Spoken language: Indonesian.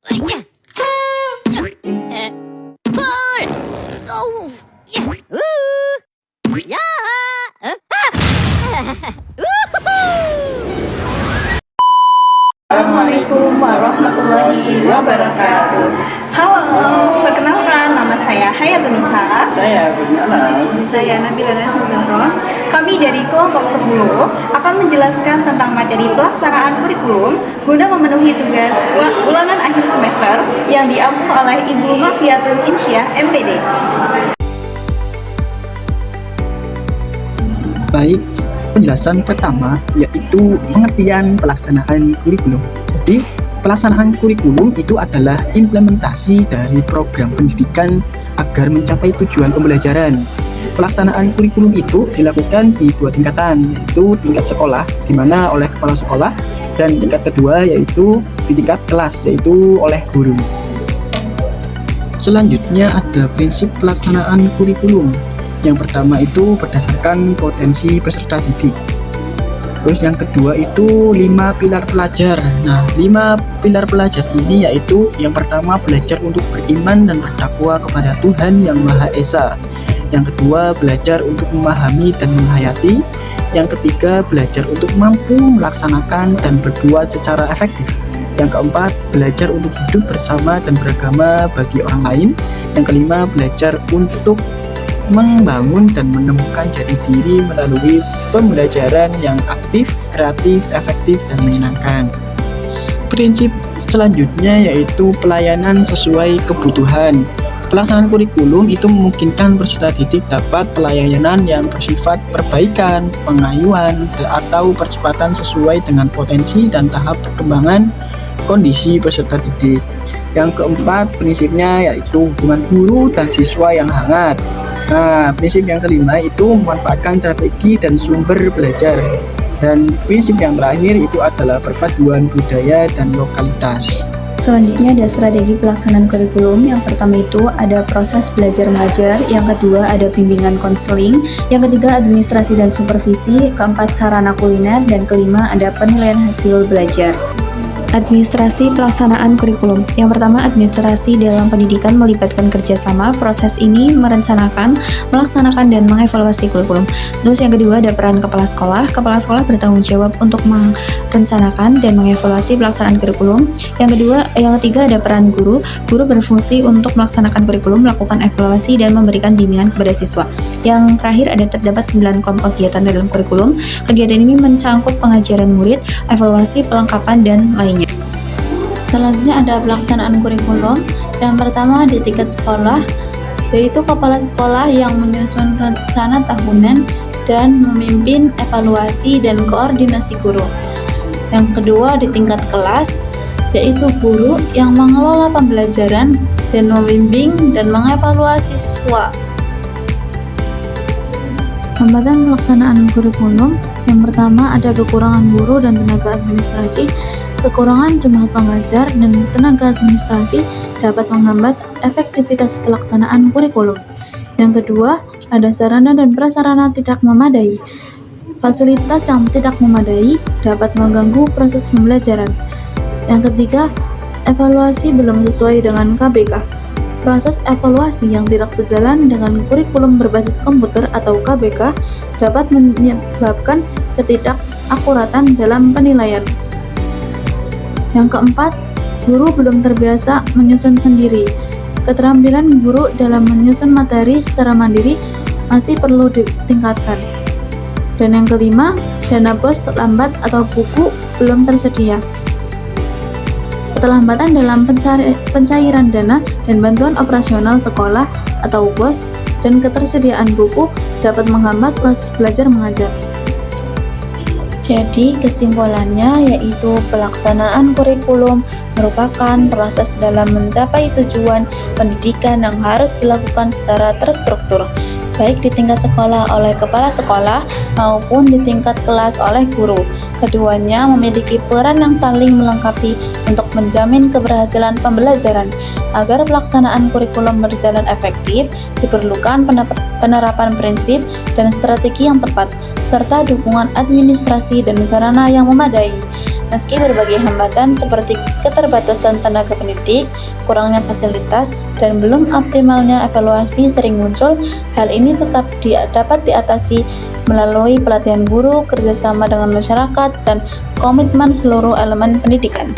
Pull! Oh! Ya! Assalamualaikum warahmatullahi wabarakatuh. Halo, perkenalkan nama saya Hayatunisa. Saya Bagaimana? Saya Nabila Zahra. Kami dari kelompok 10 akan menjelaskan tentang materi pelaksanaan kurikulum guna memenuhi tugas ulangan akhir semester yang diampu oleh Ibu Mafiatul Insyah MPD. Baik, penjelasan pertama yaitu pengertian pelaksanaan kurikulum. Jadi, pelaksanaan kurikulum itu adalah implementasi dari program pendidikan agar mencapai tujuan pembelajaran. Pelaksanaan kurikulum itu dilakukan di dua tingkatan, yaitu tingkat sekolah, di mana oleh kepala sekolah, dan tingkat kedua yaitu di tingkat kelas, yaitu oleh guru. Selanjutnya ada prinsip pelaksanaan kurikulum. Yang pertama itu berdasarkan potensi peserta didik. Terus yang kedua itu 5 pilar pelajar. Nah, 5 pilar pelajar ini yaitu yang pertama belajar untuk beriman dan bertakwa kepada Tuhan Yang Maha Esa. Yang kedua belajar untuk memahami dan menghayati. Yang ketiga belajar untuk mampu melaksanakan dan berbuat secara efektif. Yang keempat belajar untuk hidup bersama dan beragama bagi orang lain. Yang kelima belajar untuk membangun dan menemukan jati diri melalui pembelajaran yang aktif, kreatif, efektif, dan menyenangkan. Prinsip selanjutnya yaitu pelayanan sesuai kebutuhan. Pelaksanaan kurikulum itu memungkinkan peserta didik dapat pelayanan yang bersifat perbaikan, pengayuhan, atau percepatan sesuai dengan potensi dan tahap perkembangan kondisi peserta didik. Yang keempat prinsipnya yaitu hubungan guru dan siswa yang hangat. Nah, prinsip yang kelima itu memanfaatkan strategi dan sumber belajar. Dan prinsip yang terakhir itu adalah perpaduan budaya dan lokalitas. Selanjutnya ada strategi pelaksanaan kurikulum. Yang pertama itu ada proses belajar mengajar, yang kedua ada bimbingan konseling, yang ketiga administrasi dan supervisi, keempat sarana kuliner, dan kelima ada penilaian hasil belajar. Administrasi pelaksanaan kurikulum. Yang pertama, administrasi dalam pendidikan melibatkan kerjasama. Proses ini merencanakan, melaksanakan, dan mengevaluasi kurikulum. Terus yang kedua ada peran kepala sekolah. Kepala sekolah bertanggung jawab untuk merencanakan dan mengevaluasi pelaksanaan kurikulum. Yang ketiga ada peran guru. Guru berfungsi untuk melaksanakan kurikulum, melakukan evaluasi, dan memberikan bimbingan kepada siswa. Yang terakhir ada terdapat 9 kelompok kegiatan dalam kurikulum. Kegiatan ini mencangkup pengajaran murid, evaluasi, pelengkapan, dan lainnya. Selanjutnya ada pelaksanaan kurikulum. Yang pertama di tingkat sekolah, yaitu kepala sekolah yang menyusun rencana tahunan dan memimpin evaluasi dan koordinasi guru. Yang kedua di tingkat kelas, yaitu guru yang mengelola pembelajaran dan membimbing dan mengevaluasi siswa. Hambatan pelaksanaan kurikulum. Yang pertama ada kekurangan guru dan tenaga administrasi. Kekurangan jumlah pengajar dan tenaga administrasi dapat menghambat efektivitas pelaksanaan kurikulum. Yang kedua, ada sarana dan prasarana tidak memadai. Fasilitas yang tidak memadai dapat mengganggu proses pembelajaran. Yang ketiga, evaluasi belum sesuai dengan KBK. Proses evaluasi yang tidak sejalan dengan kurikulum berbasis komputer atau KBK dapat menyebabkan ketidakakuratan dalam penilaian. Yang keempat, guru belum terbiasa menyusun sendiri. Keterampilan guru dalam menyusun materi secara mandiri masih perlu ditingkatkan. Dan yang kelima, dana BOS lambat atau buku belum tersedia. Keterlambatan dalam pencairan dana dan bantuan operasional sekolah atau BOS dan ketersediaan buku dapat menghambat proses belajar mengajar. Jadi kesimpulannya yaitu pelaksanaan kurikulum merupakan proses dalam mencapai tujuan pendidikan yang harus dilakukan secara terstruktur, baik di tingkat sekolah oleh kepala sekolah maupun di tingkat kelas oleh guru. Keduanya memiliki peran yang saling melengkapi untuk menjamin keberhasilan pembelajaran. Agar pelaksanaan kurikulum berjalan efektif, diperlukan penerapan prinsip dan strategi yang tepat, serta dukungan administrasi dan sarana yang memadai. Meski berbagai hambatan seperti keterbatasan tenaga pendidik, kurangnya fasilitas, dan belum optimalnya evaluasi sering muncul, hal ini tetap dapat diatasi melalui pelatihan guru, kerjasama dengan masyarakat, dan komitmen seluruh elemen pendidikan.